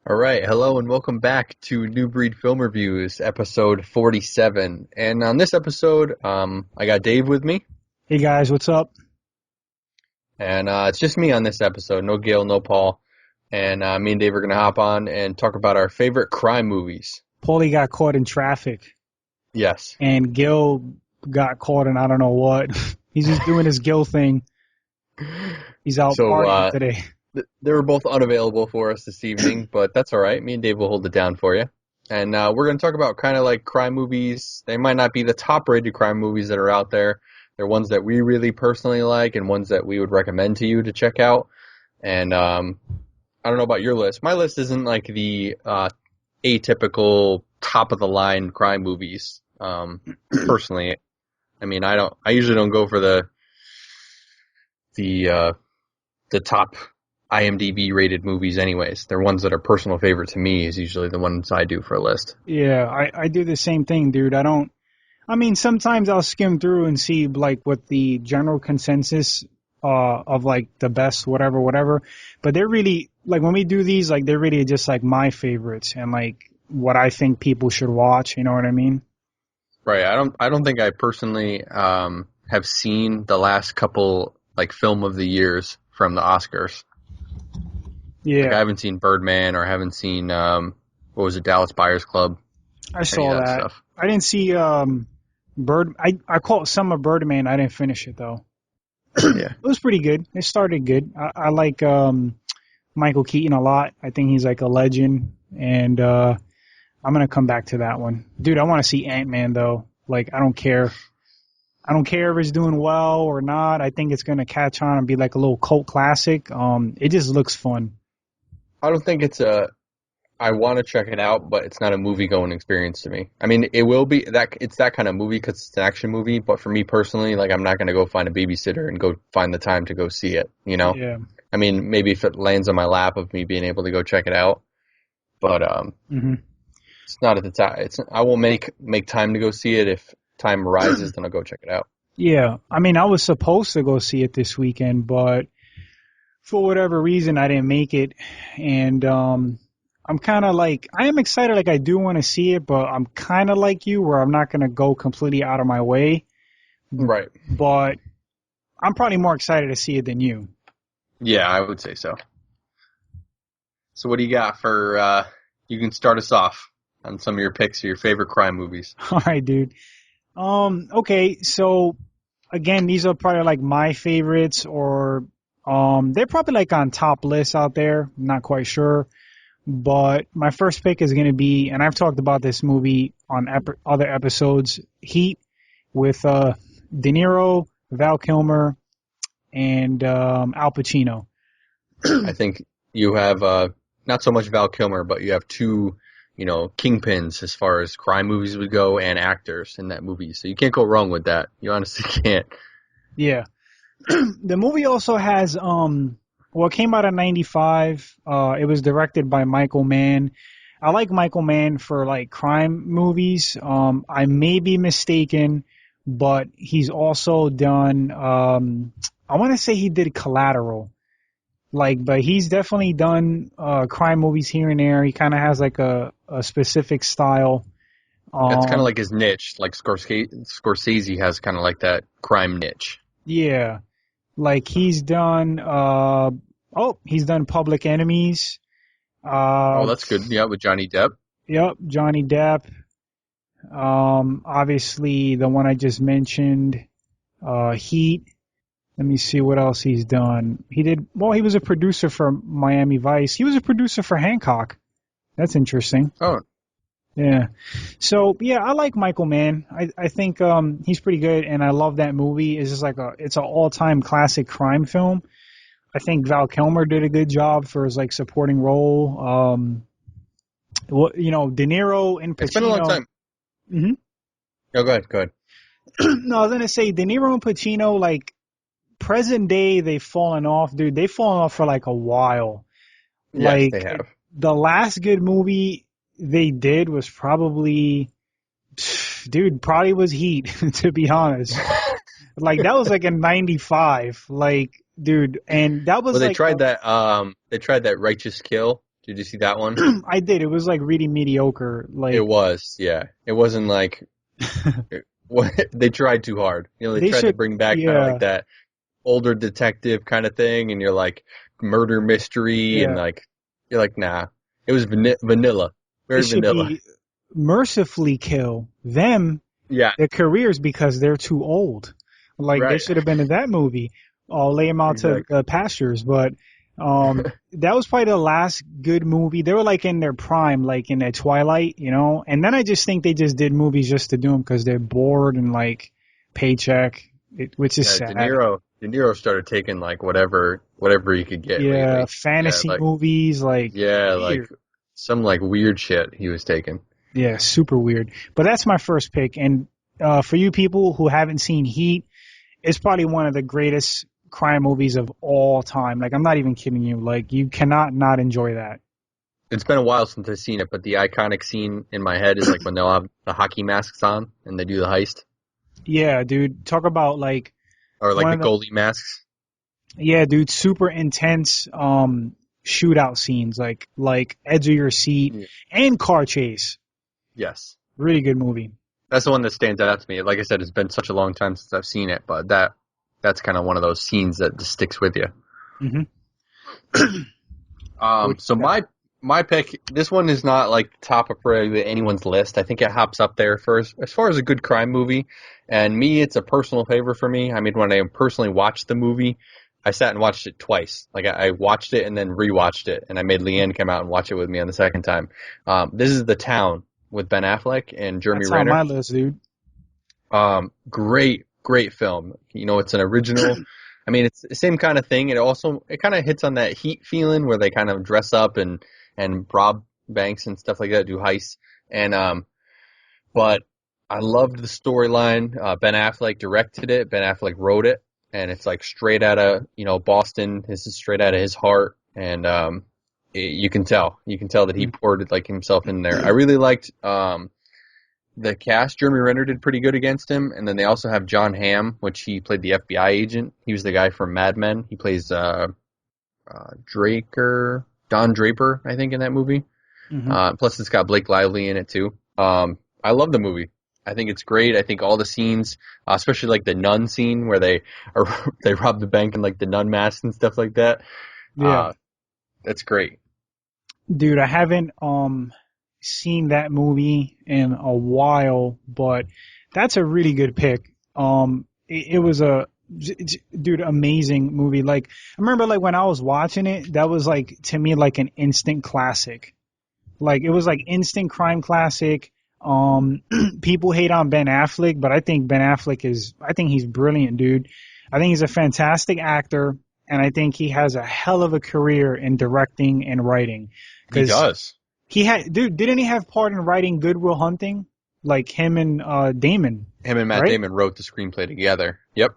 All right, hello and welcome back to Newbreed Film Reviews, episode 47. And on this episode, I got Dave with me, Hey guys, what's up? and it's just me on this episode. No Gail, no Paul, and me and Dave are gonna hop on and talk about our favorite crime movies. Paulie got caught in traffic, Yes. and Gil got caught in I don't know what. He's just doing his Gil thing. He's out So partying today. they were both unavailable for us this evening, but that's all right. Me and Dave will hold it down for you. And we're gonna talk about kind of like crime movies. They might not be the top-rated crime movies that are out there. They're ones that we really personally like and ones that we would recommend to you to check out. And I don't know about your list. My list isn't like the atypical top-of-the-line crime movies. Personally, I mean, I usually don't go for the top IMDb rated movies anyways. They're ones that are personal favorite to me is usually the ones I do for a list. Yeah, I do the same thing, dude. I mean, sometimes I'll skim through and see like what the general consensus of like the best whatever. But they're really like when we do these, like they're really just like my favorites and like what I think people should watch. You know what I mean? Right. I don't think I personally have seen the last couple like film of the years from the Oscars. Yeah. Like I haven't seen Birdman or I haven't seen what was it, Dallas Buyers Club. I saw that. Stuff. I didn't see I caught some of Birdman. I didn't finish it though. Yeah. It was pretty good. It started good. I like Michael Keaton a lot. I think he's like a legend, and I'm gonna come back to that one, dude. I want to see Ant-Man though. Like I don't care. I don't care if it's doing well or not. I think it's gonna catch on and be like a little cult classic. It just looks fun. I don't think I want to check it out, but it's not a movie-going experience to me. I mean, it will be it's that kind of movie because it's an action movie, but for me personally, like I'm not going to go find a babysitter and go find the time to go see it, you know? Yeah. I mean, maybe if it lands on my lap of me being able to go check it out, but it's not at the time. I will make time to go see it. If time arises, then I'll go check it out. Yeah. I mean, I was supposed to go see it this weekend, but for whatever reason, I didn't make it. And I'm kind of like, I am excited. Like, I do want to see it, but I'm kind of like you where I'm not going to go completely out of my way. Right. But I'm probably more excited to see it than you. Yeah, I would say so. So what do you got for, you can start us off on some of your picks of your favorite crime movies. All right, dude. Okay. So again, these are probably like my favorites or, they're probably like on top lists out there. I'm not quite sure. But my first pick is going to be, and I've talked about this movie on other episodes, Heat with De Niro, Val Kilmer, and Al Pacino. I think you have not so much Val Kilmer, but you have two, kingpins as far as crime movies would go and actors in that movie. So you can't go wrong with that. You honestly can't. Yeah. The movie also has it came out in 95. It was directed by Michael Mann. I like Michael Mann for like crime movies. I may be mistaken, but he's also done I want to say he did Collateral. But he's definitely done crime movies here and there. He kind of has like a specific style. That's kind of like his niche. Like Scorsese has kind of like that crime niche. Yeah. Like he's done he's done Public Enemies. That's good. Yeah, with Johnny Depp. Yep, Johnny Depp. Obviously the one I just mentioned, Heat. Let me see what else he's done. He was a producer for Miami Vice. He was a producer for Hancock. That's interesting. Oh. Yeah. So, yeah, I like Michael Mann. I think he's pretty good, and I love that movie. It's just like it's an all-time classic crime film. I think Val Kilmer did a good job for his like supporting role. De Niro and Pacino. It's been a long time. Mm-hmm. No, go ahead. No, I was gonna say De Niro and Pacino, like present day, they've fallen off, dude. They've fallen off for like a while. Yes, they have. The last good movie they did was probably was Heat, to be honest. Like that was like in 95. Like, dude, and that was they tried that Righteous Kill. Did you see that one? I did. It was like really mediocre. It Like was, yeah. It wasn't like they tried too hard. They they tried to should. bring back kind of like Yeah, that older detective kind of thing, and you're like murder mystery, and yeah. like you're like, nah. It was vanilla, It very should vanilla. be mercifully kill them Yeah, their careers because they're too old. Like they right. should have been in that movie. Or lay them out to Exactly. the pastures. But that was probably the last good movie. They were like in their prime, like in their twilight, you know. And then I just think they just did movies just to do them because they're bored and like paycheck, which is Yeah, sad. De Niro started taking like whatever he could get Yeah, lately. Yeah, fantasy like movies, like yeah, like weird. some like weird shit he was taking. Yeah, super weird. But that's my first pick. And for you people who haven't seen Heat, it's probably one of the greatest crime movies of all time. Like, I'm not even kidding you. Like, you cannot not enjoy that. It's been a while since I've seen it, but the iconic scene in my head is like when they'll have the hockey masks on and they do the heist, Yeah, dude. Talk about like or like one the of the goalie masks. yeah, dude. Super intense shootout scenes, like edge of your seat Yeah. and car chase. Yes, Really good movie. that's the one that stands out to me. Like I said, it's been such a long time since I've seen it, but that's kind of one of those scenes that just sticks with you. Hmm. What So you got? my pick, this one is not like top of probably anyone's list. I think it hops up there first as far as a good crime movie. And me, it's a personal favorite for me. I mean, when I personally watched the movie, I sat and watched it twice. Like I watched it and then rewatched it, and I made Leanne come out and watch it with me on the second time. This is The Town with Ben Affleck and Jeremy That's on Renner. my list, dude. Great film. It's an original. I mean, it's the same kind of thing. It kind of hits on that Heat feeling where they kind of dress up and rob banks and stuff like that, do heists. And but I loved the storyline. Ben Affleck directed it. Ben Affleck wrote it, and it's like straight out of Boston. This is straight out of his heart, and you can tell that he poured like himself in there. I really liked the cast. Jeremy Renner did pretty good against him, and then they also have John Hamm, which he played the FBI agent. He was the guy from Mad Men. He plays Don Draper, I think, in that movie. Hmm. Plus, it's got Blake Lively in it too. I love the movie. I think it's great. I think all the scenes, especially like the nun scene where they rob the bank in like the nun mask and stuff like that. Yeah, That's great. dude. I haven't seen that movie in a while, but that's a really good pick. It was dude, amazing movie. Like, I remember like when I was watching it, that was like to me like an instant classic. Like it was like instant crime classic. People hate on Ben Affleck, but I think I think he's brilliant, dude. I think he's a fantastic actor, and I think he has a hell of a career in directing and writing. He Because does. didn't he have part in writing Good Will Hunting? Like him and Damon, Him and Matt right? Damon wrote the screenplay together. Yep.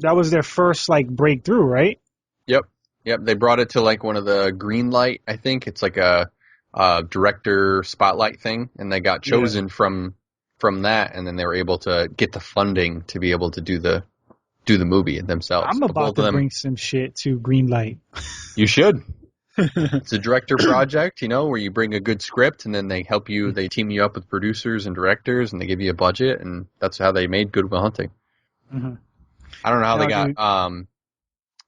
That was their first like breakthrough, right? Yep. Yep. They brought it to like one of the green light, I think. It's like a director spotlight thing, and they got Yeah. chosen from that, and then they were able to get the funding to be able to do the movie themselves. I'm But about both of to them, bring some shit to Greenlight. you should. It's a director project, where you bring a good script, and then they team you up with producers and directors, and they give you a budget, and that's how they made Good Will Hunting. Hmm. I don't know how they No, got dude.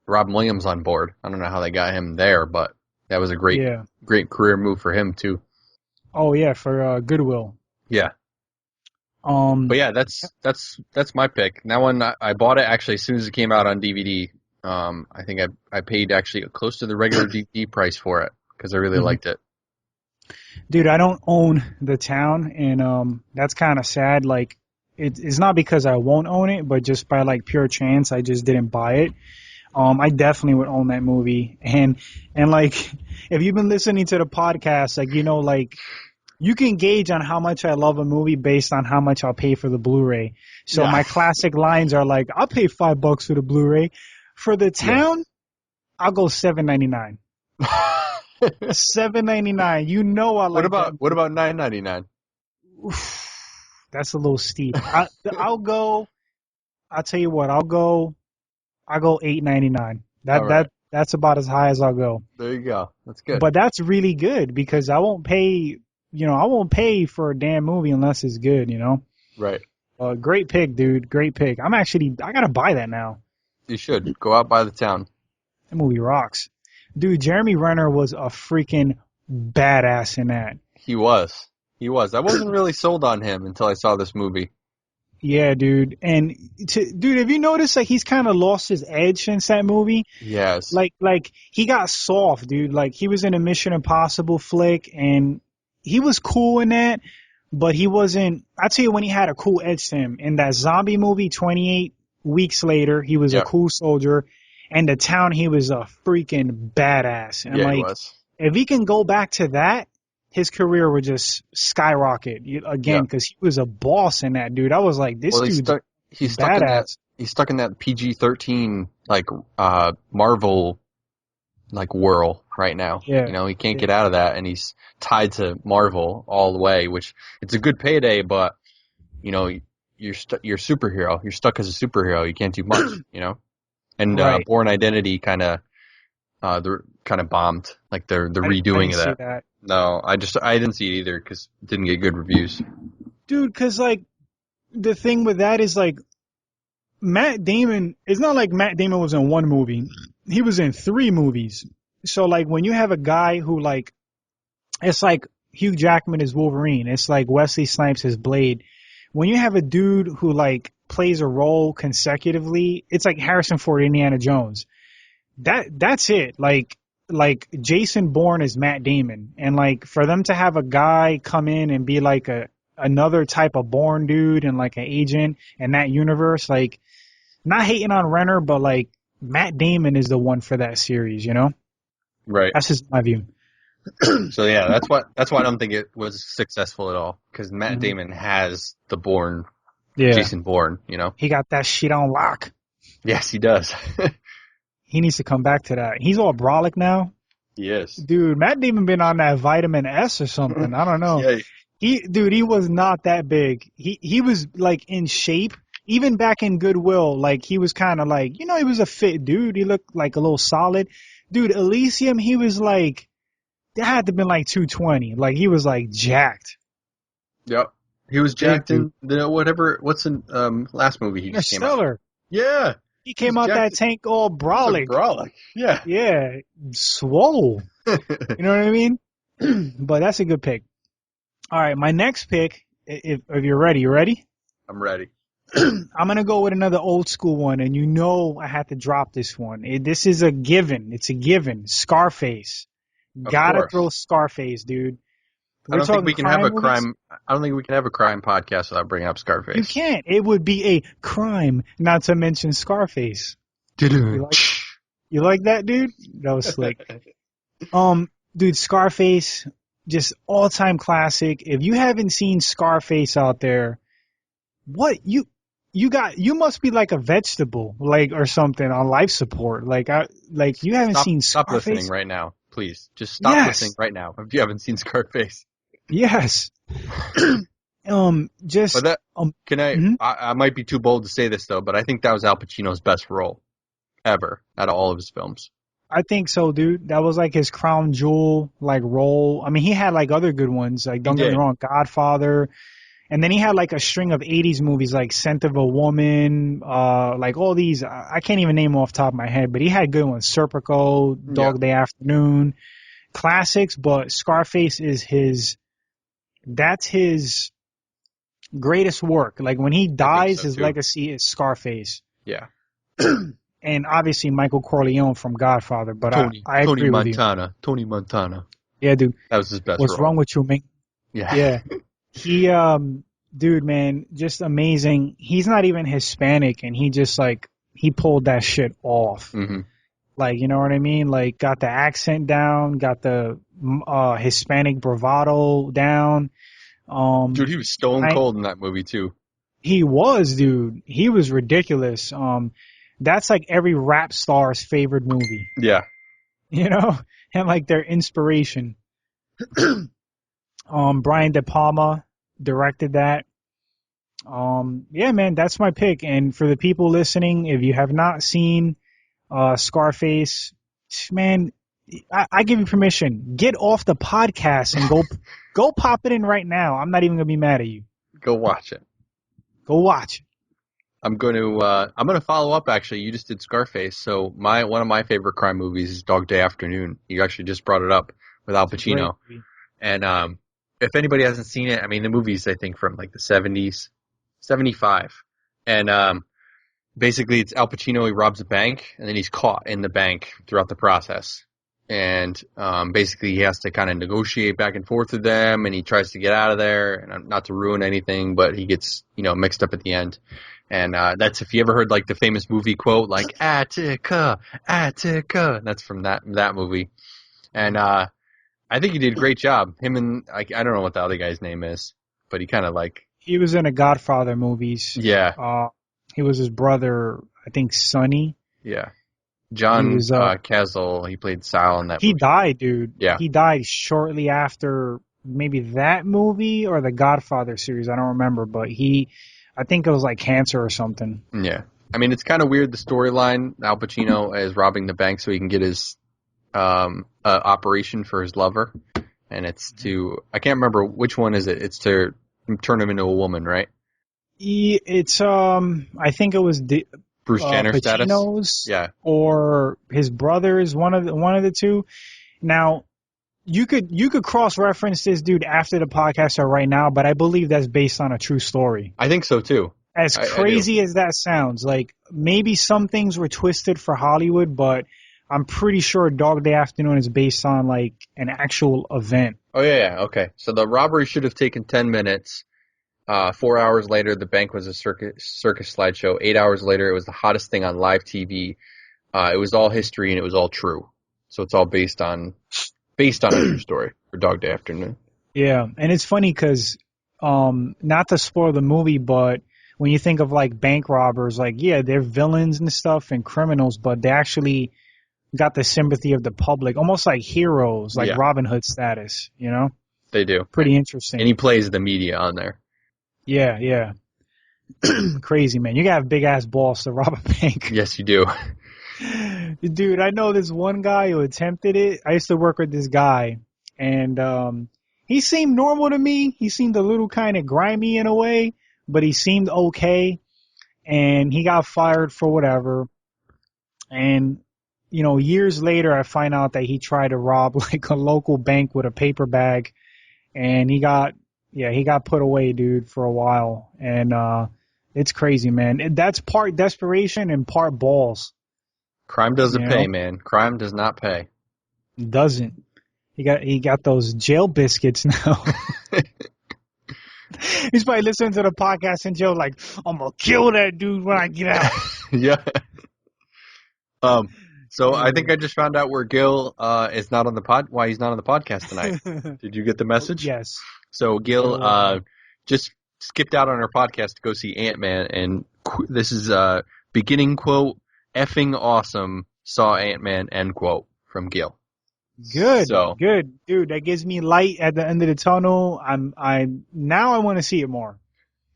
Robin Williams on board. I don't know how they got him there, but that was a great Yeah. career move for him too. Oh yeah, for Goodwill. Yeah. Um, But yeah, that's my pick. That one I bought it actually as soon as it came out on DVD. I think I paid actually close to the regular DVD price for it because I really mhm. liked it. Dude, I don't own The Town, and that's kind of sad. Like, it's not because I won't own it, but just by like pure chance, I just didn't buy it. I definitely would own that movie, and like, if you've been listening to the podcast, like like you can gauge on how much I love a movie based on how much I'll pay for the Blu-ray. So Yeah. my classic lines are like, I'll pay $5 for the Blu-ray. For The Yeah. Town, I'll go $7.99. $7.99. You know I like that. What about $9.99? Oof, that's a little steep. I'll go. I'll tell you what. I'll go $8.99. All right. That's about as high as I'll go. There you go. That's good. But that's really good because I won't pay, I won't pay for a damn movie unless it's good, Right. Great pick, dude. Great pick. I gotta buy that now. You should. Go out by the town. That movie rocks. Dude, Jeremy Renner was a freaking badass in that. He was. I wasn't really sold on him until I saw this movie. Yeah, dude. And dude, have you noticed like he's kind of lost his edge since that movie? Yes. Like he got soft, dude. Like he was in a Mission Impossible flick and he was cool in that, but he wasn't. I'll tell you when he had a cool edge to him. In that zombie movie, 28 Weeks Later, he was a cool soldier. And The Town, he was a freaking badass. And he was. If he can go back to that, his career would just skyrocket again because he was a boss in that, dude. I was like, this dude's badass. He's stuck in that PG-13 like Marvel like whirl right now. Yeah. He can't get out of that, and he's tied to Marvel all the way. Which it's a good payday, but you're you're a superhero. You're stuck as a superhero. You can't do much. And Born Identity kind of bombed. Like the redoing of that. That. No, I didn't see it either because it didn't get good reviews. Dude, because like the thing with that is like Matt Damon. It's not like Matt Damon was in one movie. He was in 3 movies. So like when you have a guy who like, it's like Hugh Jackman is Wolverine. It's like Wesley Snipes is Blade. When you have a dude who like plays a role consecutively, it's like Harrison Ford, Indiana Jones. That's it. Like Jason Bourne is Matt Damon, and like for them to have a guy come in and be like another type of Bourne dude and like an agent in that universe, like not hating on Renner, but like Matt Damon is the one for that series, Right. That's just my view. So yeah, that's why I don't think it was successful at all because Matt Damon has the Bourne, Jason Bourne, He got that shit on lock. Yes, he does. He needs to come back to that. He's all brolic now. He is. Dude, Matt Damon been on that vitamin S or something. I don't know. Yeah. He was not that big. He was like in shape. Even back in Goodwill, like he was kind of like, he was a fit dude. He looked like a little solid. Dude, Elysium, he was like, that had to have been like 220. Like he was like jacked. Yep. He was jacked in what's in last movie he just came out. Yeah. He came out that tank all brolic. Yeah. Yeah. Swole. You know what I mean? But that's a good pick. All right. My next pick, if you're ready, you ready? I'm ready. I'm going to go with another old school one, and I had to drop this one. This is a given. It's a given. Scarface. Gotta throw Scarface, dude. I don't think we can have a crime podcast without bringing up Scarface. You can't. It would be a crime not to mention Scarface. You like that, dude? That was slick. Dude, Scarface, just all-time classic. If you haven't seen Scarface out there, what you must be like a vegetable, like or something on life support. Like you haven't seen Scarface. Stop listening right now, please. Just stop listening right now if you haven't seen Scarface. Yes. I might be too bold to say this though, but I think that was Al Pacino's best role ever out of all of his films. I think so, dude. That was like his crown jewel like role. I mean, he had like other good ones. Like don't get me wrong, Godfather. And then he had like a string of 80s movies like Scent of a Woman, like all these. I can't even name them off the top of my head, but he had good ones. Serpico, Dog Day Afternoon, classics. But Scarface is that's his greatest work. Like when he dies, his legacy is Scarface. Yeah. And obviously Michael Corleone from Godfather. But I agree with you. Tony Montana. Yeah, dude. That was his best What's wrong with you, man? Yeah. He, dude, man, just amazing. He's not even Hispanic, and he just like he pulled that shit off. Mm-hmm. Like, you know what I mean? Like, got the accent down, got the Hispanic bravado down. Dude, he was stone cold in that movie too. He was, dude. He was ridiculous. That's like every rap star's favorite movie. Yeah. You know, and like their inspiration. Brian De Palma directed that. Yeah, man, that's my pick. And for the people listening, if you have not seen Scarface, man, I give you permission. Get off the podcast and go pop it in right now. I'm not even gonna be mad at you. Go watch it. Go watch it. I'm gonna follow up. Actually, you just did Scarface, so one of my favorite crime movies is Dog Day Afternoon. You actually just brought it up with Al Pacino, and if anybody hasn't seen it, I mean the movie's I think from like the 70s, 75, and basically it's Al Pacino. He robs a bank, and then he's caught in the bank throughout the process, and basically he has to kind of negotiate back and forth with them, and he tries to get out of there, and not to ruin anything, but he gets mixed up at the end. And that's if you ever heard like the famous movie quote like Attica, Attica. That's from that movie. And I think he did a great job. Him and I don't know what the other guy's name is, but he kind of like he was in the Godfather movies. Yeah. He was his brother, I think Sonny. Yeah. John Cazale, he played Sal in that movie. He died, dude. Yeah. He died shortly after maybe that movie or the Godfather series. I don't remember, but I think it was like cancer or something. Yeah. I mean, it's kind of weird, the storyline. Al Pacino is robbing the bank so he can get his operation for his lover. And it's I can't remember which one is it. It's to turn him into a woman, right? It's, I think it was Bruce Jenner Pacino's status. Yeah. Or his brother's, one of the two. Now, you could cross-reference this dude after the podcast or right now, but I believe that's based on a true story. I think so, too. As crazy as that sounds, like, maybe some things were twisted for Hollywood, but I'm pretty sure Dog Day Afternoon is based on, like, an actual event. Oh, yeah, okay. So the robbery should have taken 10 minutes. 4 hours later, the bank was a circus slideshow. 8 hours later, it was the hottest thing on live TV. It was all history, and it was all true. So it's all based on a true story for Dog Day Afternoon. Yeah, and it's funny because, not to spoil the movie, but when you think of like bank robbers, like yeah, they're villains and stuff and criminals, but they actually got the sympathy of the public, almost like heroes, like Robin Hood status. They do. Pretty interesting. And he plays the media on there. Yeah. Crazy, man. You gotta have big ass balls to rob a bank. Yes, you do. Dude, I know this one guy who attempted it. I used to work with this guy, and he seemed normal to me. He seemed a little kind of grimy in a way, but he seemed okay, and he got fired for whatever. And, years later, I find out that he tried to rob like a local bank with a paper bag, and he got put away, dude, for a while. And it's crazy, man. That's part desperation and part balls. Crime doesn't pay, man. Crime does not pay. It doesn't. He got those jail biscuits now. He's probably listening to the podcast in jail like, I'm going to kill that dude when I get out. Yeah. So I think I just found out where Gil is not on the why he's not on the podcast tonight. Did you get the message? Yes. So Gil just skipped out on our podcast to go see Ant-Man, and this is beginning quote, effing awesome, saw Ant-Man, end quote, from Gil. Good, dude. That gives me light at the end of the tunnel. Now I want to see it more,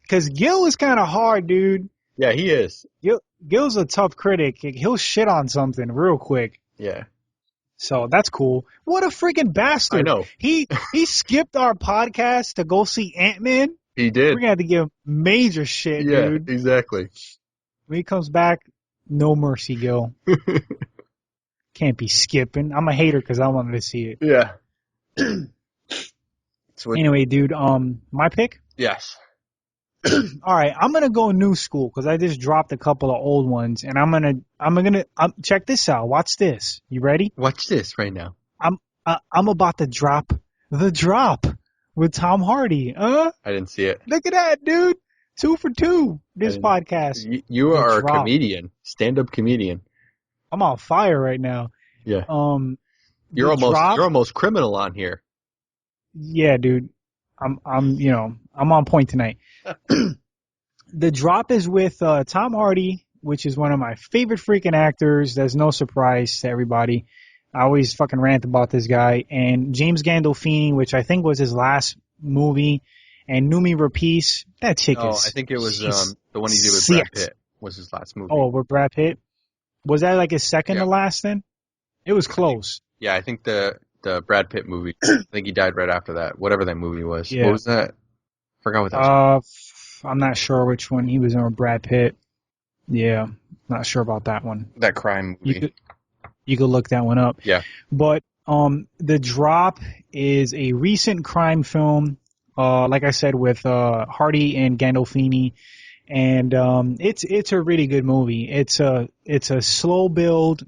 because Gil is kind of hard, dude. Yeah, he is. Gil's a tough critic. He'll shit on something real quick. Yeah. So that's cool. What a freaking bastard! I know. He skipped our podcast to go see Ant-Man. He did. We're gonna have to give him major shit, dude. Yeah, exactly. When he comes back, no mercy, Gil. Can't be skipping. I'm a hater because I wanted to see it. Yeah. Anyway, dude, my pick? Yes. All right, I'm going to go new school because I just dropped a couple of old ones, and I'm going to check this out. Watch this. You ready? Watch this right now. I'm about to drop The Drop with Tom Hardy. I didn't see it. Look at that, dude. 2 for 2 this podcast. You are a comedian, stand-up comedian. I'm on fire right now. Yeah. You're almost criminal on here. Yeah, dude. I'm on point tonight. The Drop is with Tom Hardy, which is one of my favorite freaking actors. There's no surprise to everybody. I always fucking rant about this guy. And James Gandolfini, which I think was his last movie, and Noomi Rapace. That chick is. I think it was the one he did with Brad Pitt was his last movie. Oh, with Brad Pitt. Was that like his second to last then? It was close. I think the Brad Pitt movie. I think he died right after that. Whatever that movie was. Yeah. What was that? Forgot what that was. I'm not sure which one he was in with Brad Pitt. Yeah, not sure about that one. That crime movie. You could look that one up. Yeah. But The Drop is a recent crime film. Like I said, with Hardy and Gandolfini, and it's a really good movie. It's a slow build,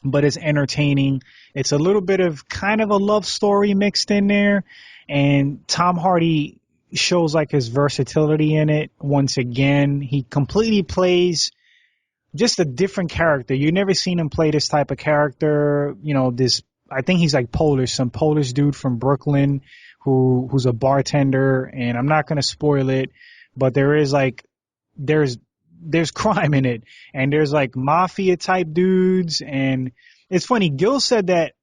but it's entertaining. It's a little bit of kind of a love story mixed in there, and Tom Hardy shows like his versatility in it once again. He completely plays just a different character. You've never seen him play this type of character. You know, I think he's like Polish, some Polish dude from Brooklyn who's a bartender, and I'm not going to spoil it, but there's crime in it, and there's like mafia type dudes, and it's funny. Gil said that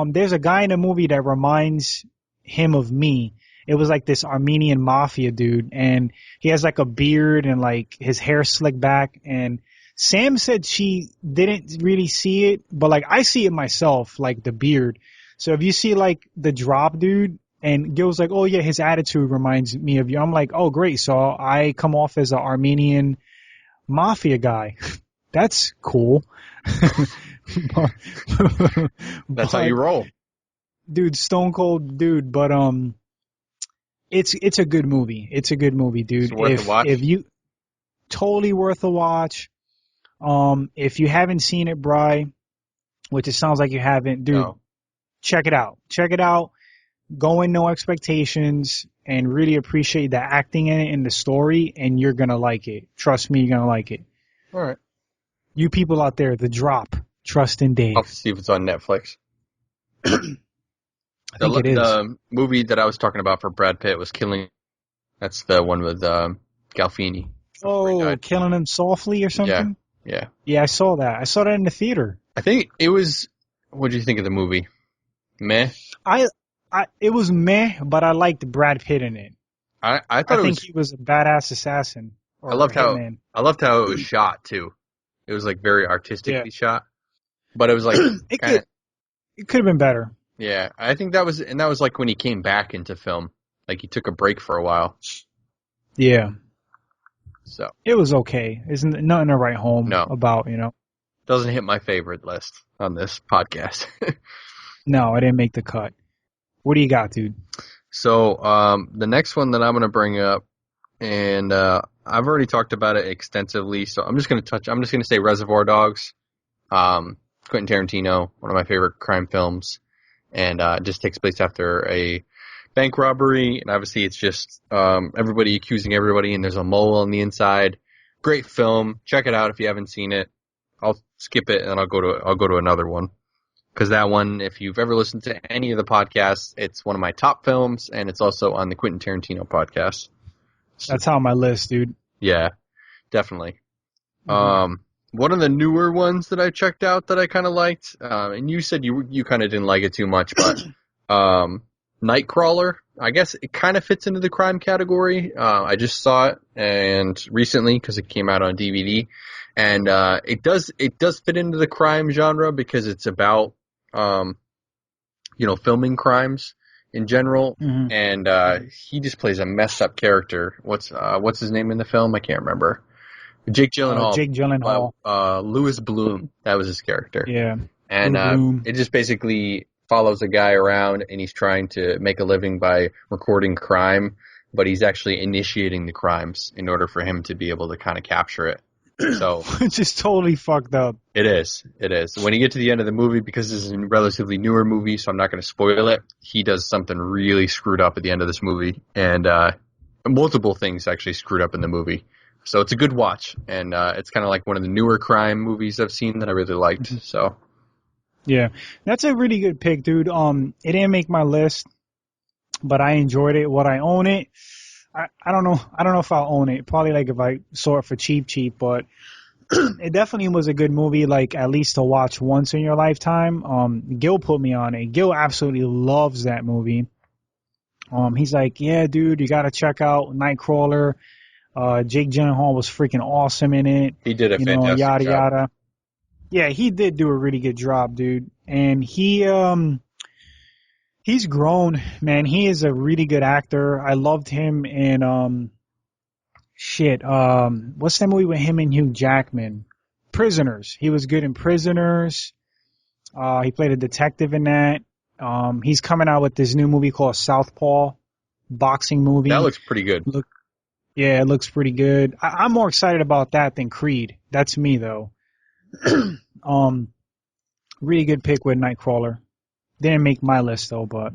there's a guy in the movie that reminds him of me. It was like this Armenian mafia dude, and he has like a beard and like his hair slicked back, and Sam said she didn't really see it, but like I see it myself, like the beard. So if you see like The Drop dude, and Gil's like, oh yeah, his attitude reminds me of you. I'm like, oh great, so I come off as an Armenian mafia guy. That's cool. That's how you roll. Dude, stone cold dude, but it's a good movie. It's a good movie, dude. It's worth a watch. If you totally worth a watch. If you haven't seen it, Bri, which it sounds like you haven't, dude, No. Check it out. Check it out. Go in no expectations and really appreciate the acting in it and the story, and you're gonna like it. Trust me, you're gonna like it. All right. You people out there, The Drop. Trust in Dave. I'll see if it's on Netflix. I think it is. The movie that I was talking about for Brad Pitt was Killing. That's the one with Gandolfini. Oh, Killing Him Softly or something? Yeah. Yeah, I saw that. I saw that in the theater. I think it was. What did you think of the movie? Meh. It was meh, but I liked Brad Pitt in it. I thought he was a badass assassin. I loved how it was shot too. It was like very artistically shot, but it was like it could have been better. Yeah, I think that was like when he came back into film. Like he took a break for a while. Yeah. So it was okay. Isn't nothing to write home about, Doesn't hit my favorite list on this podcast. No, I didn't make the cut. What do you got, dude? So the next one that I'm going to bring up, and I've already talked about it extensively, so I'm just going to say Reservoir Dogs. Quentin Tarantino, one of my favorite crime films, and it just takes place after a bank robbery, and obviously it's just everybody accusing everybody, and there's a mole on the inside. Great film. Check it out if you haven't seen it. I'll skip it and I'll go to another one. Because that one, if you've ever listened to any of the podcasts, it's one of my top films, and it's also on the Quentin Tarantino podcast. So, that's on my list, dude. Yeah, definitely. Mm-hmm. One of the newer ones that I checked out that I kind of liked, and you said you kind of didn't like it too much, but Nightcrawler, I guess it kind of fits into the crime category. I just saw it and recently because it came out on DVD, and it does fit into the crime genre because it's about filming crimes in general, mm-hmm. and he just plays a messed up character. What's his name in the film? I can't remember. Jake Gyllenhaal. Louis Bloom. That was his character. Yeah. And it just basically follows a guy around, and he's trying to make a living by recording crime, but he's actually initiating the crimes in order for him to be able to kind of capture it. So it's just totally fucked up. It is. When you get to the end of the movie, because this is a relatively newer movie, so I'm not going to spoil it, he does something really screwed up at the end of this movie, and multiple things actually screwed up in the movie. So it's a good watch, and it's kind of like one of the newer crime movies I've seen that I really liked. Mm-hmm. So yeah, that's a really good pick, dude. It didn't make my list, but I enjoyed it. Would I own it? I don't know. I don't know if I'll own it. Probably like if I saw it for cheap, but it definitely was a good movie, like at least to watch once in your lifetime. Gil put me on it. Gil absolutely loves that movie. He's like, yeah, dude, you got to check out Nightcrawler. Jake Gyllenhaal was freaking awesome in it. He did a fantastic yada, job. yada. Yeah, he did do a really good job, dude. And he's grown, man. He is a really good actor. I loved him in what's that movie with him and Hugh Jackman? Prisoners. He was good in Prisoners. He played a detective in that. He's coming out with this new movie called Southpaw, boxing movie. That looks pretty good. Yeah, it looks pretty good. I'm more excited about that than Creed. That's me though. Really good pick with Nightcrawler. Didn't make my list though, but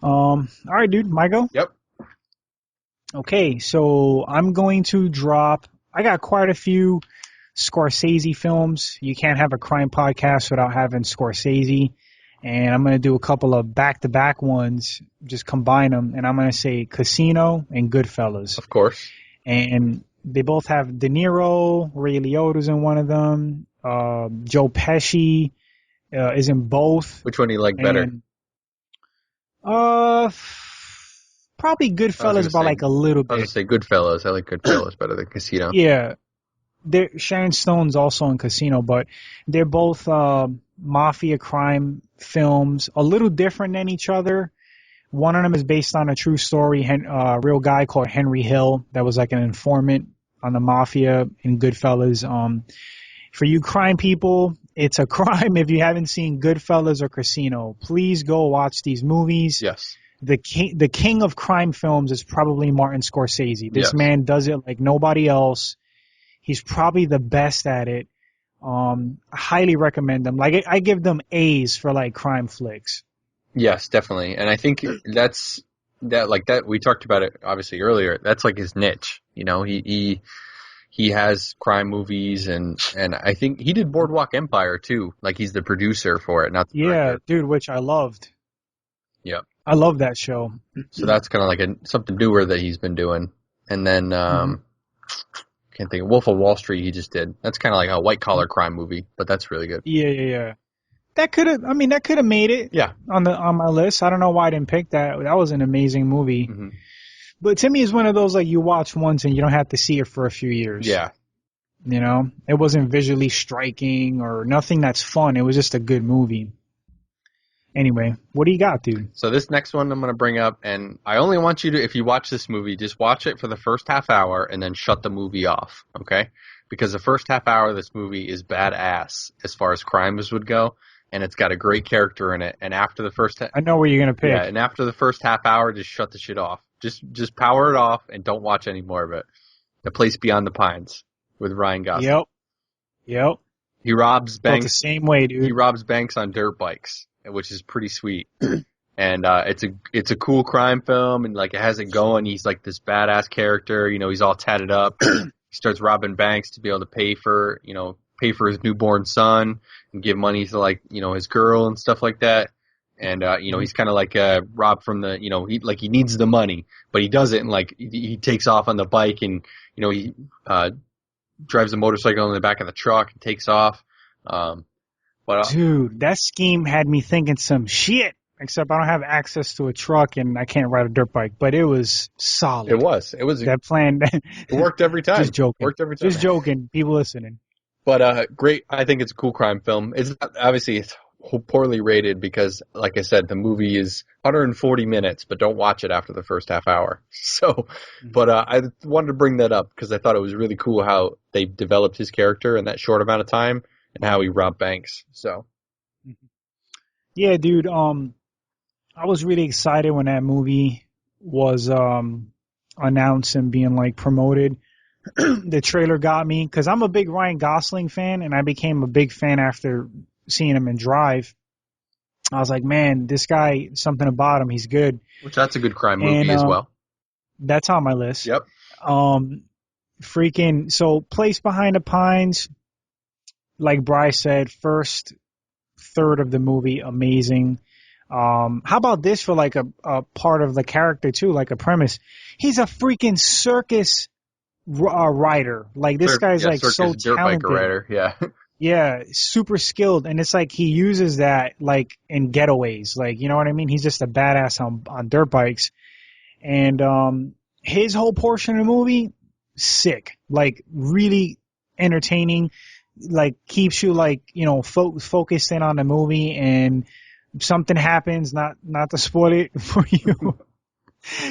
all right, dude, my go. Yep. Okay, so I'm going to drop. I got quite a few Scorsese films. You can't have a crime podcast without having Scorsese. And I'm going to do a couple of back-to-back ones, just combine them. And I'm going to say Casino and Goodfellas. Of course. And they both have De Niro, Ray Liotta's in one of them. Joe Pesci is in both. Which one do you like better? And, probably Goodfellas by like a little bit. I was going to say Goodfellas. I like Goodfellas better than Casino. Yeah. Sharon Stone's also in Casino, but they're both mafia crime films, a little different than each other. One of them is based on a true story, real guy called Henry Hill that was like an informant on the mafia in Goodfellas. For you crime people, it's a crime if you haven't seen Goodfellas or Casino. Please go watch these movies. Yes. The king of crime films is probably Martin Scorsese. This man does it like nobody else. He's probably the best at it. I highly recommend them. Like I give them A's for like crime flicks. Yes, definitely. And I think that we talked about it obviously earlier. That's like his niche. You know, he has crime movies and I think he did Boardwalk Empire too. Like he's the producer for it, not the director. Dude, which I loved. Yeah. I love that show. So that's kind of like something newer that he's been doing. And then can't think of Wolf of Wall Street he just did. That's kind of like a white collar crime movie, but that's really good. Yeah. That could have made it. Yeah. On my list. I don't know why I didn't pick that. That was an amazing movie. Mm-hmm. But to me, it's one of those like you watch once and you don't have to see it for a few years. Yeah. You know, it wasn't visually striking or nothing that's fun. It was just a good movie. Anyway, what do you got, dude? So this next one I'm going to bring up, and I only want you to, if you watch this movie, just watch it for the first half hour and then shut the movie off, okay? Because the first half hour of this movie is badass as far as crimes would go, and it's got a great character in it. And after the first, I know what you're going to pick. Yeah, and after the first half hour, just shut the shit off. Just power it off and don't watch any more of it. The Place Beyond the Pines with Ryan Gosling. Yep. He robs banks the same way, dude. He robs banks on dirt bikes, which is pretty sweet. And it's a cool crime film, and like it has it going. He's like this badass character, you know. He's all tatted up. He starts robbing banks to be able to pay for his newborn son and give money to like his girl and stuff like that. And he's kind of like Rob from the he needs the money, but he doesn't. And like he takes off on the bike, and he drives a motorcycle in the back of the truck and takes off. Dude, that scheme had me thinking some shit. Except I don't have access to a truck and I can't ride a dirt bike. But it was solid. It was that plan. It worked every time. Just joking. Worked every time. Just joking. People listening. But great. I think it's a cool crime film. It's poorly rated because, like I said, the movie is 140 minutes, but don't watch it after the first half hour. So, but I wanted to bring that up because I thought it was really cool how they developed his character in that short amount of time and how he robbed banks. So, yeah, dude. I was really excited when that movie was announced and being like promoted. The trailer got me because I'm a big Ryan Gosling fan, and I became a big fan after seeing him in Drive. I was like, man, this guy, something about him, he's good. Which that's a good crime movie as well. That's on my list. Yep. So Place Behind the Pines, like Bryce said, first third of the movie, amazing. How about this for like a part of the character too, like a premise? He's a freaking circus rider. Like this guy's like so dirt talented. Biker rider. Yeah. Yeah, super skilled, and it's like he uses that like in getaways, like you know what I mean. He's just a badass on dirt bikes, and his whole portion of the movie, sick, like really entertaining. like keeps you like, you know, focused in on the movie, and something happens, not to spoil it for you.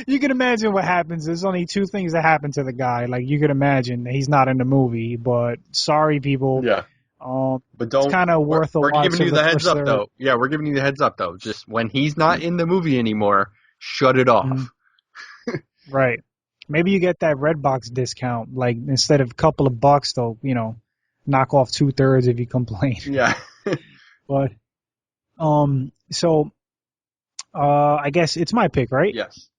You can imagine what happens. There's only two things that happen to the guy. Like, you could imagine that he's not in the movie, but sorry, people. Yeah. But It's don't. kind of worth a We're watch giving of you the the heads first up, third. though. Yeah, we're giving you the heads up, though. Just when he's not in the movie anymore, shut it off. Right. Maybe you get that Redbox discount. Like, instead of a couple of bucks, they'll, you know, knock off 2/3 if you complain. Yeah. But, so, I guess it's my pick, right? Yes.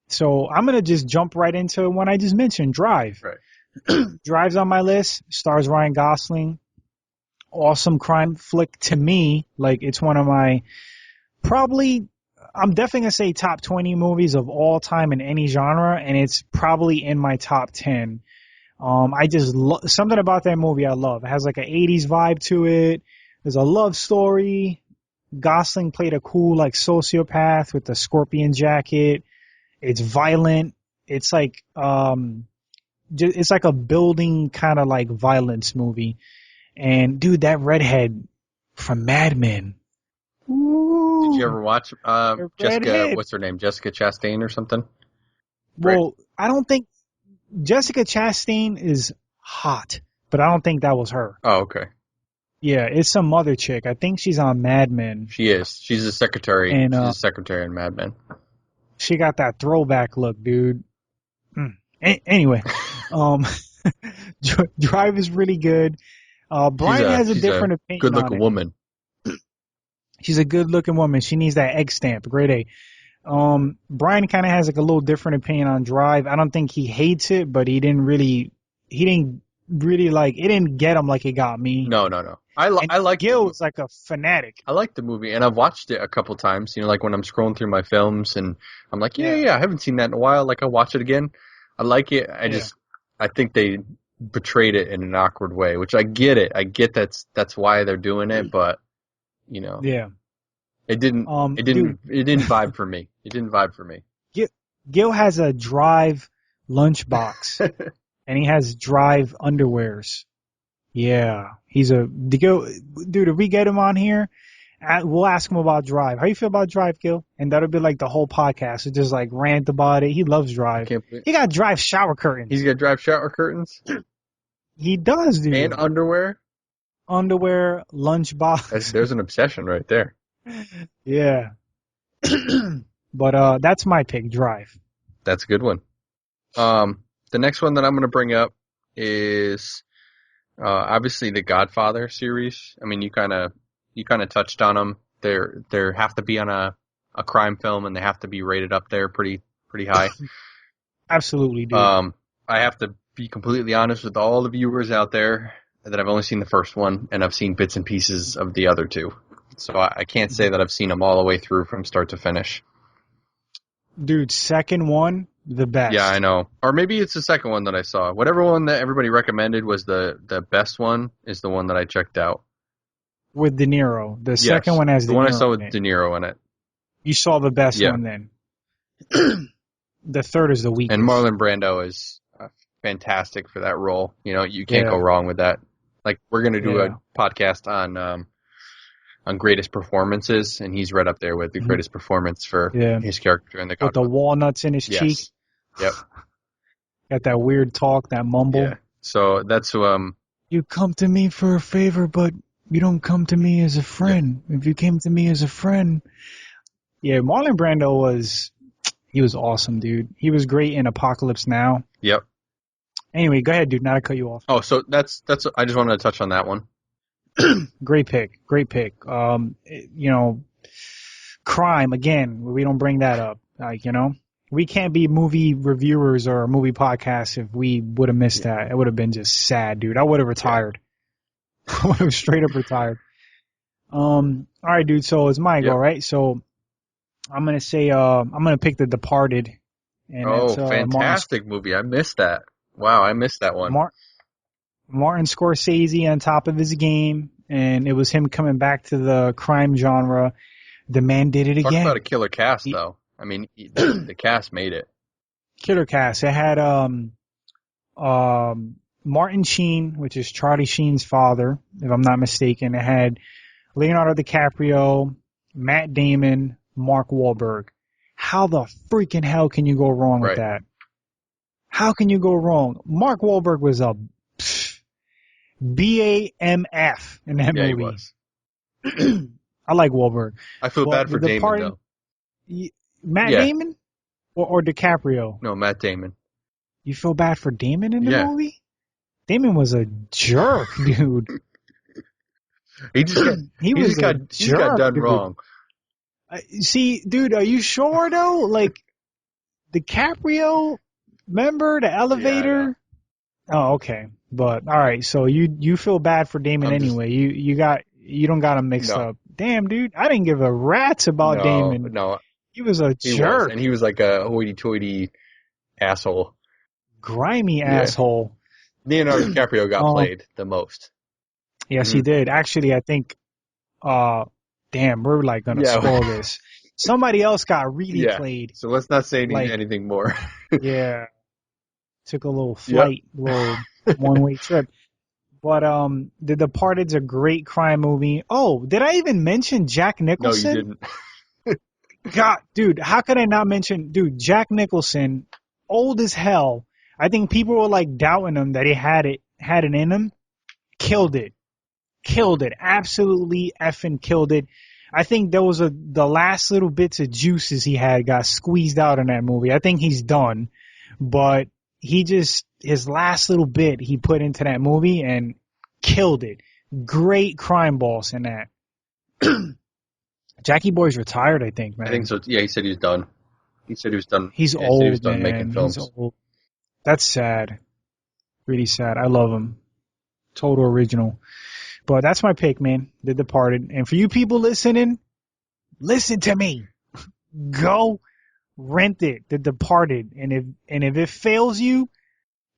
So I'm going to just jump right into one I just mentioned, Drive. Right. Drive's on my list. Stars Ryan Gosling. Awesome crime flick to me. Like, it's one of my, probably, I'm definitely going to say top 20 movies of all time in any genre, and it's probably in my top 10. I just something about that movie I love. It has like an 80s vibe to it. There's a love story. Gosling played a cool like sociopath with the scorpion jacket. It's violent. It's like it's like a building kind of like violence movie. And dude, that redhead from Mad Men. Ooh, Did you ever watch Jessica? redhead. What's her name? Jessica Chastain or something? Well, I don't think Jessica Chastain is hot, but I don't think that was her. Oh, okay. Yeah, it's some other chick. I think she's on Mad Men. She is. She's a secretary. And, She's a secretary in Mad Men. She got that throwback look, dude. Anyway, Drive is really good. Brian has a different opinion. Good-looking woman. She's a good-looking woman. She needs that egg stamp. Grade A. Brian kind of has like a little different opinion on Drive. I don't think he hates it, but he didn't really like, it didn't get him like it got me. No. I like Gil's like a fanatic. I like the movie, and I've watched it a couple times. You know, like when I'm scrolling through my films, and I'm like, yeah, I haven't seen that in a while. Like, I'll watch it again. I like it. I think they betrayed it in an awkward way, which I get it. I get that's why they're doing it, but you know, it didn't vibe for me. It didn't vibe for me. Gil has a Drive lunchbox, and he has Drive underwears. Yeah, dude. If we get him on here, we'll ask him about Drive. How you feel about Drive, Gil? And that'll be like the whole podcast. It's just like rant about it. He loves Drive. He got Drive shower curtains. He's got Drive shower curtains. He does, dude. And underwear. Underwear, lunchbox. There's an obsession right there. Yeah. But that's my pick, Drive. That's a good one. The next one that I'm going to bring up is obviously the Godfather series. I mean, you kind of touched on them. They have to be on a crime film, and they have to be rated up there pretty high. Absolutely, dude. I have to be completely honest with all the viewers out there that I've only seen the first one, and I've seen bits and pieces of the other two. So I can't say that I've seen them all the way through from start to finish. Dude, second one, the best. Yeah, I know. Or maybe it's the second one that I saw. Whatever one that everybody recommended was the best one is the one that I checked out. With De Niro. The second one has De Niro. The one I saw with De Niro in it. You saw the best one then. The third is the weakest. And Marlon Brando is fantastic for that role. You know, you can't go wrong with that. Like, we're going to do a podcast on greatest performances, and he's right up there with the greatest performance for his character in the With the walnuts in his cheek. Yep. Got that weird talk, that mumble. Yeah. So that's you come to me for a favor, but you don't come to me as a friend. Yeah. If you came to me as a friend. Yeah, Marlon Brando was awesome, dude. He was great in Apocalypse Now. Yep. Anyway, go ahead, dude. Not to cut you off. Oh, so that's I just wanted to touch on that one. Great pick. You know, crime, again, we don't bring that up. Like, you know, we can't be movie reviewers or movie podcasts if we would have missed that. It would have been just sad, dude. I would have retired. I would have straight up retired. All right, dude. So it's my go, right? So I'm going to say, I'm going to pick The Departed. And fantastic movie. I missed that. Wow, I missed that one. Martin Scorsese on top of his game, and it was him coming back to the crime genre. The man did it again. Talk about a killer cast, though. I mean, the cast made it. Killer cast. It had Martin Sheen, which is Charlie Sheen's father, if I'm not mistaken. It had Leonardo DiCaprio, Matt Damon, Mark Wahlberg. How the freaking hell can you go wrong with Right. that? How can you go wrong? Mark Wahlberg was a BAMF in that movie. Yeah, he was. I like Wahlberg. I feel bad for Damon, though. Matt Damon or DiCaprio? No, Matt Damon. You feel bad for Damon in the movie? Damon was a jerk, dude. He just got done wrong. See, dude, are you sure though? Like DiCaprio, remember the elevator? Oh, okay. But all right, so you feel bad for Damon anyway. You don't got him mixed up. Damn, dude, I didn't give a rat's about Damon. No, he was a jerk, and he was like a hoity-toity asshole, grimy asshole. Leonardo DiCaprio got played the most. Yes, he did. Actually, I think. Damn, we're like gonna spoil this. Somebody else got really played. So let's not say anything more. Yeah. Took a little flight, little one-way trip. But The Departed's a great crime movie. Oh, did I even mention Jack Nicholson? No, you didn't. God, dude, how could I not mention, Jack Nicholson, old as hell. I think people were like doubting him that he had it in him. Killed it. Absolutely effing killed it. I think there was the last little bits of juices he had got squeezed out in that movie. I think he's done, but his last little bit he put into that movie and killed it. Great crime boss in that. Jackie Boy's retired, I think, man. I think so. Yeah, he said he was done. He said he was done. He's old, he was done man. making films. He's old. That's sad. Really sad. I love him. Total original. But that's my pick, man. The Departed. And for you people listening, listen to me. Go rent it. The Departed. And if it fails you,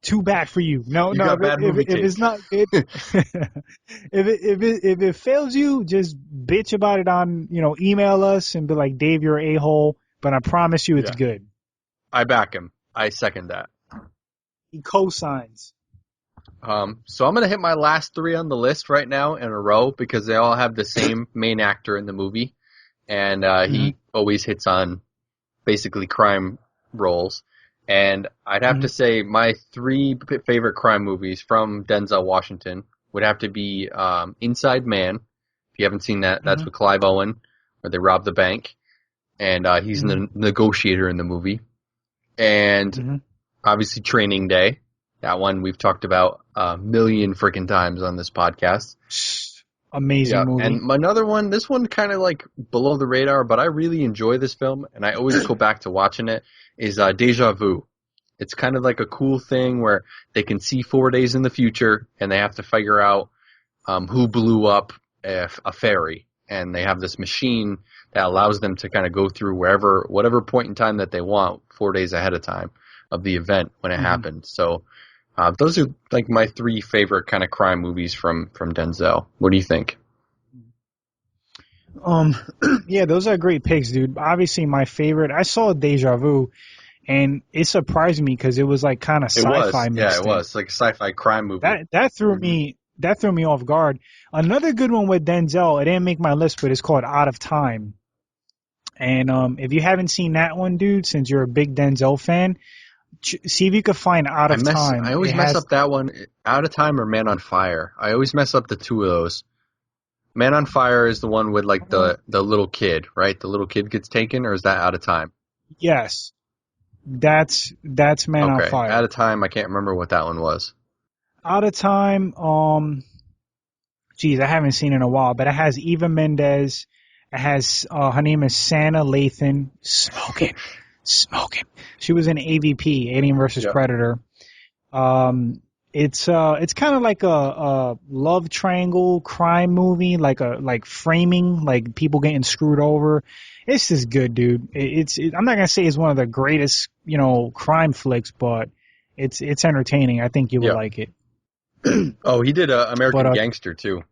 too bad for you. No. If it's not good, if it fails you, just bitch about it on, email us and be like, Dave, you're an a-hole. But I promise you, it's good. I back him. I second that. He co-signs. So I'm going to hit my last three on the list right now in a row because they all have the same main actor in the movie. And he always hits on basically crime roles. And I'd have to say my three favorite crime movies from Denzel Washington would have to be Inside Man. If you haven't seen that, that's with Clive Owen, where they rob the bank. And he's the negotiator in the movie. And obviously Training Day. That one we've talked about a million freaking times on this podcast. Amazing movie. And another one, this one kind of like below the radar, but I really enjoy this film, and I always go back to watching it, is Deja Vu. It's kind of like a cool thing where they can see 4 days in the future, and they have to figure out who blew up a ferry. And they have this machine that allows them to kind of go through whatever point in time that they want 4 days ahead of time of the event when it happened. So those are like my three favorite kind of crime movies from Denzel. What do you think? Yeah, those are great picks, dude. Obviously, my favorite. I saw Deja Vu, and it surprised me because it was like kind of sci-fi. Yeah, it was like a sci-fi crime movie. That threw me. That threw me off guard. Another good one with Denzel. It didn't make my list, but it's called Out of Time. And if you haven't seen that one, dude, since you're a big Denzel fan, see if you could find Out of Time. I always mess up that one. Out of Time or Man on Fire. I always mess up the two of those. Man on Fire is the one with like the little kid, right? The little kid gets taken, or is that Out of Time? Yes, that's Man on Fire. Out of Time. I can't remember what that one was. Out of Time. Geez, I haven't seen it in a while, but it has Eva Mendes. It has her name is Sana Lathan. Smoking. She was in AVP, Alien vs. Predator. It's kind of like a love triangle crime movie, like Framing, like people getting screwed over. It's just good, dude. I'm not gonna say it's one of the greatest, crime flicks, but it's entertaining. I think you would like it. Oh, he did American Gangster too.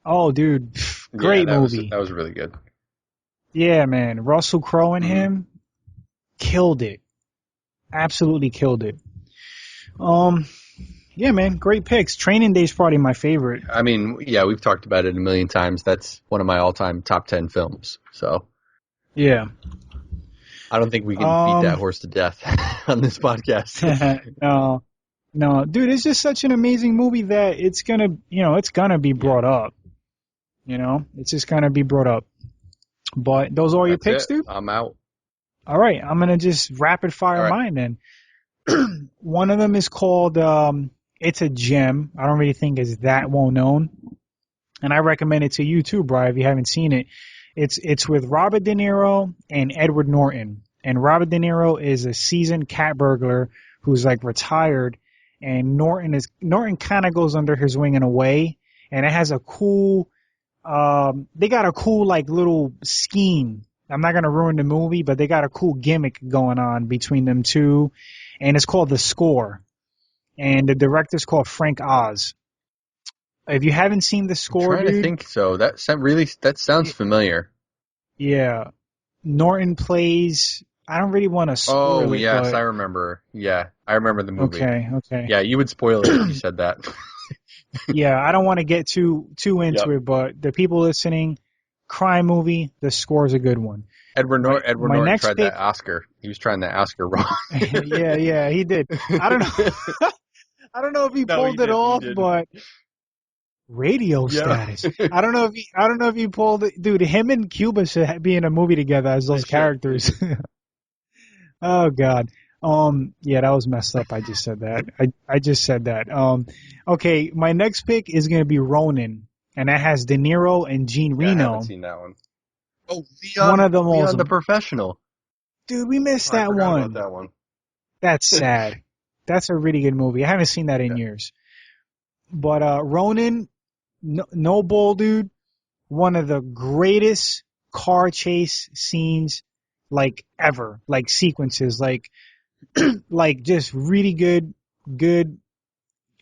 Oh, dude, great movie. That was really good. Yeah, man. Russell Crowe and him killed it. Absolutely killed it. Yeah, man, great picks. Training Day's probably my favorite. I mean, yeah, we've talked about it a million times. That's one of my all-time top 10 films. So Yeah. I don't think we can beat that horse to death on this podcast. No, no, dude, it's just such an amazing movie that it's gonna be brought up. It's just gonna be brought up. But those are all your picks, dude? I'm out. All right, I'm gonna just rapid fire mine then. One of them is called It's a Gem. I don't really think it's that well known, and I recommend it to you too, Brian, if you haven't seen it. It's with Robert De Niro and Edward Norton. And Robert De Niro is a seasoned cat burglar who's like retired, and Norton kind of goes under his wing in a way, and it has a cool they got a cool like little scheme. I'm not gonna ruin the movie, but they got a cool gimmick going on between them two, and it's called The Score. And the director's called Frank Oz. If you haven't seen The Score, I'm trying to think so. That sounds familiar. Yeah. Norton plays. I don't really want to spoil it. Oh, yes, but... I remember. Yeah, I remember the movie. Okay. Yeah, you would spoil it if you said that. Yeah, I don't want to get too into it, but the people listening, crime movie, The Score is a good one. Edward Norton tried that Oscar. He was trying that Oscar wrong. yeah, he did. I don't know. I don't know if he pulled it off, but radio status. I don't know if he pulled it. Dude, him and Cuba should be in a movie together as those characters. Oh God. Yeah, that was messed up. I just said that. I just said that. Okay, my next pick is gonna be Ronin, and that has De Niro and Jean Reno. I haven't seen that one. Oh, Leon, one of them Leon also. the Professional. Dude, we missed that one. I forgot about that one. That's sad. That's a really good movie. I haven't seen that in years. But Ronin, no bull, dude. One of the greatest car chase scenes like ever, like sequences, like just really good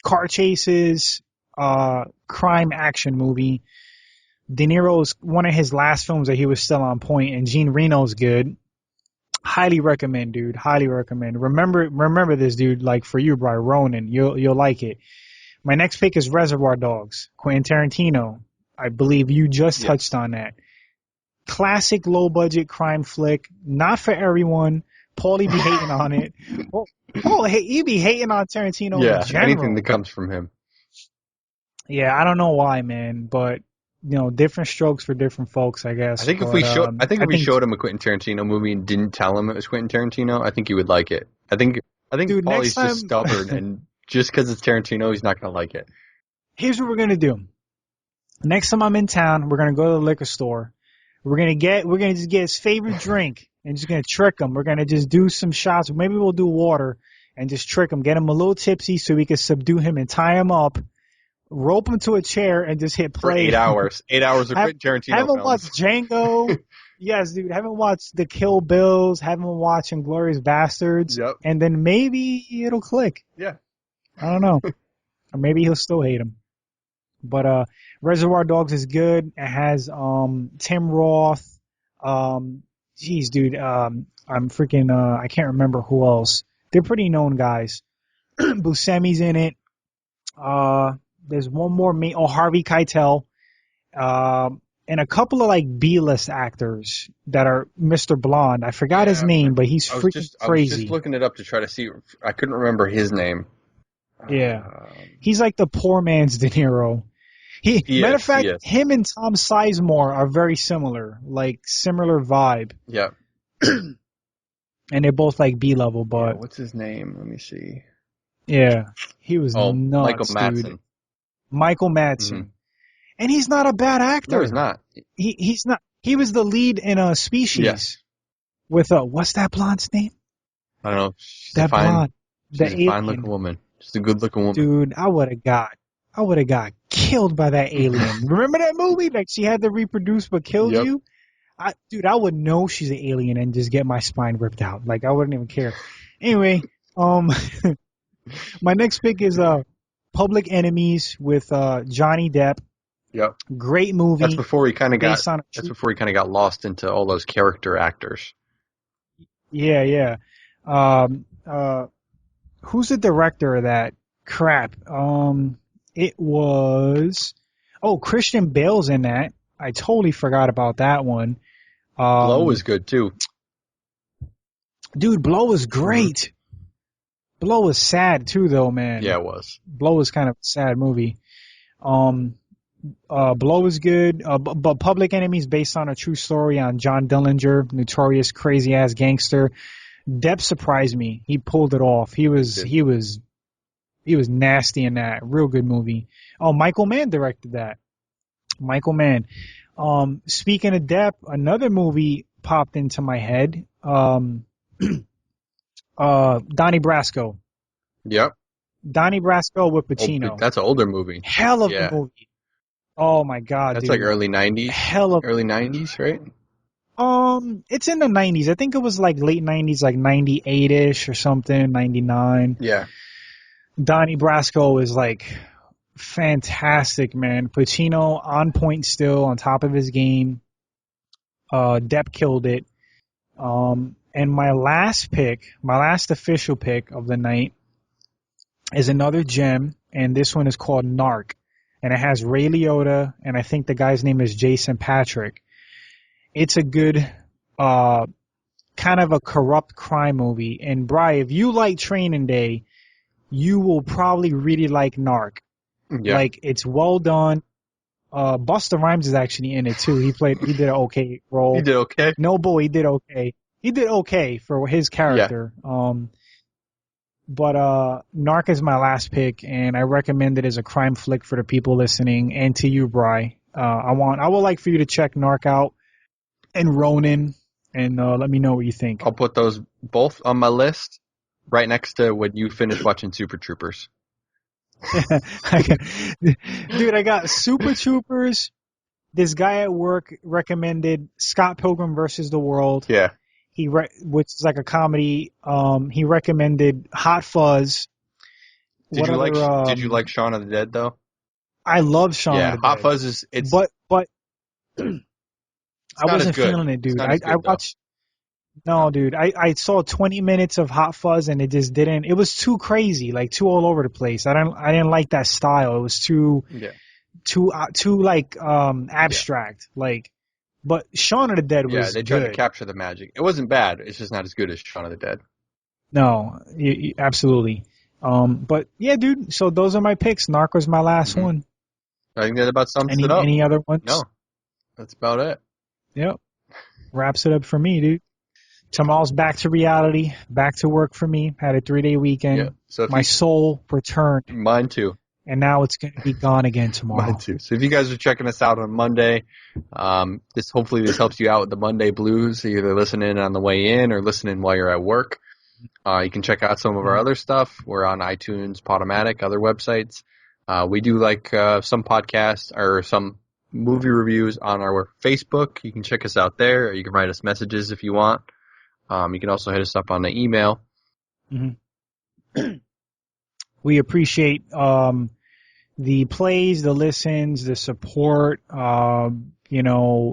car chases, crime action movie. De Niro's one of his last films that he was still on point, and Jean Reno's good. Highly recommend, dude. Highly recommend. Remember this, dude. Like for you, Brian, Ronin, you'll like it. My next pick is Reservoir Dogs, Quentin Tarantino. I believe you just touched on that. Classic low budget crime flick, not for everyone. Paulie be hating on it. Paul, he be hating on Tarantino in general. Anything that comes from him. Yeah, I don't know why, man, but different strokes for different folks, I guess. I think if we showed him a Quentin Tarantino movie and didn't tell him it was Quentin Tarantino, I think he would like it. I think dude, Paulie's just stubborn, and just because it's Tarantino, he's not going to like it. Here's what we're going to do. Next time I'm in town, we're going to go to the liquor store. We're going to just get his favorite drink and just going to trick him. We're going to just do some shots. Maybe we'll do water and just trick him, get him a little tipsy so we can subdue him and tie him up, rope him to a chair and just hit play. For 8 hours. 8 hours of Quentin Tarantino Haven't films. watched Django. Yes, dude. Haven't watched The Kill Bills. Haven't watched Inglourious Bastards. Yep. And then maybe it'll click. Yeah. I don't know. Or maybe he'll still hate him. But Reservoir Dogs is good. It has Tim Roth. Geez, dude. I'm freaking I can't remember who else. They're pretty known guys. Buscemi's in it. There's one more Harvey Keitel. And a couple of like B-list actors that are Mr. Blonde. I forgot his name, but he's freaking crazy. I was just looking it up to try to see. I couldn't remember his name. Yeah. He's like the poor man's De Niro. Matter of fact, him and Tom Sizemore are very similar, like similar vibe. Yeah. And they're both like B-level, but... Yeah, what's his name? Let me see. Yeah. He was nuts, Michael Madsen. dude. Michael Madsen. Mm-hmm. And he's not a bad actor. No, he's not. He's not. He was the lead in a Species. Yes. With what's that blonde's name? I don't know. She's that blonde. She's a fine-looking woman. She's a good-looking woman. Dude, I would have got killed by that alien. Remember that movie? Like she had to reproduce but killed you? I would know she's an alien and just get my spine ripped out. Like I wouldn't even care. Anyway, my next pick is Public Enemies with Johnny Depp. Yep. Great movie. That's before he kind of got lost into all those character actors. Yeah. Who's the director of that? Crap. It was. Oh, Christian Bale's in that. I totally forgot about that one. Blow was good too. Dude, Blow was Mm-hmm. great. Blow was sad too, though, man. Yeah, it was. Blow was kind of a sad movie. Blow was good, but Public Enemy is based on a true story on John Dillinger, notorious crazy ass gangster. Depp surprised me. He pulled it off. He was nasty in that. Real good movie. Oh, Michael Mann directed that. Michael Mann. Speaking of Depp, another movie popped into my head. Donnie Brasco. Yep. Donnie Brasco with Oh, Pacino. that's an older movie. Hell of Yeah. a movie. Oh my god, That's dude. like early 90s. Hell of Early 90s, right? It's in the 90s. I think it was like late 90s, like 98-ish or something, 99. Yeah. Donnie Brasco is like fantastic, man. Pacino on point still, on top of his game. Depp killed it. And my last official pick of the night is another gem, and this one is called Narc. And it has Ray Liotta, and I think the guy's name is Jason Patrick. It's a good, kind of a corrupt crime movie. And Bri, if you like Training Day, you will probably really like Narc. Yeah. Like, it's well done. Busta Rhymes is actually in it too. He did an okay role. He did okay. No, boy, he did okay. He did okay for his character. Yeah. But Narc is my last pick, and I recommend it as a crime flick for the people listening, and to you, Bri. I would like for you to check Narc out and Ronin, and let me know what you think. I'll put those both on my list right next to when you finish watching Super Troopers. Dude, I got Super Troopers. This guy at work recommended Scott Pilgrim versus the World. Yeah. Which is like a comedy. He recommended Hot Fuzz. Did you like Shaun of the Dead though? I love Shaun of the Dead. Hot Fuzz is but I I wasn't feeling it, dude. I watched. No, dude. I saw 20 minutes of Hot Fuzz and it just didn't. It was too crazy, like too all over the place. I didn't like that style. It was too like abstract. Yeah. Like, but Shaun of the Dead was they tried good. to capture the magic. It wasn't bad. It's just not as good as Shaun of the Dead. No, absolutely. But yeah, dude. So those are my picks. Narc was my last one. I think that about sums it up. Any other ones? No, that's about it. Yep. Wraps it up for me, dude. Tomorrow's back to reality, back to work for me. Had a 3-day weekend. Yeah. So my soul returned. Mine too. And now it's going to be gone again tomorrow. Mine too. So if you guys are checking us out on Monday, hopefully this helps you out with the Monday blues, either listening on the way in or listening while you're at work. You can check out some of our other stuff. We're on iTunes, Podomatic, other websites. We do like some podcasts or some movie reviews on our Facebook. You can check us out there, or you can write us messages if you want. You can also hit us up on the email. Mm-hmm. We appreciate the plays, the listens, the support,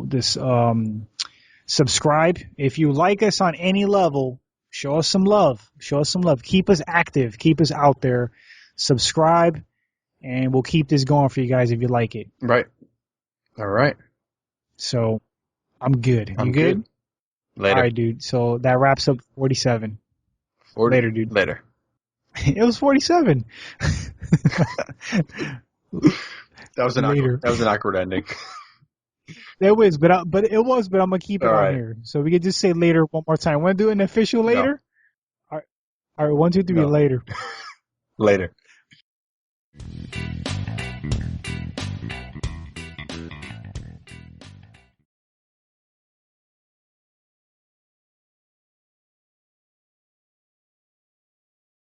this subscribe. If you like us on any level, show us some love. Keep us active. Keep us out there. Subscribe, and we'll keep this going for you guys if you like it. Right. All right. So, I'm good. You good? Later. All right, dude. So that wraps up 47. Later, dude. Later. It was 47. That was an awkward ending. It was, but I'm gonna keep it on here. So we could just say later one more time. Want to do an official later? No. All right, 1, 2, 3, later. Later.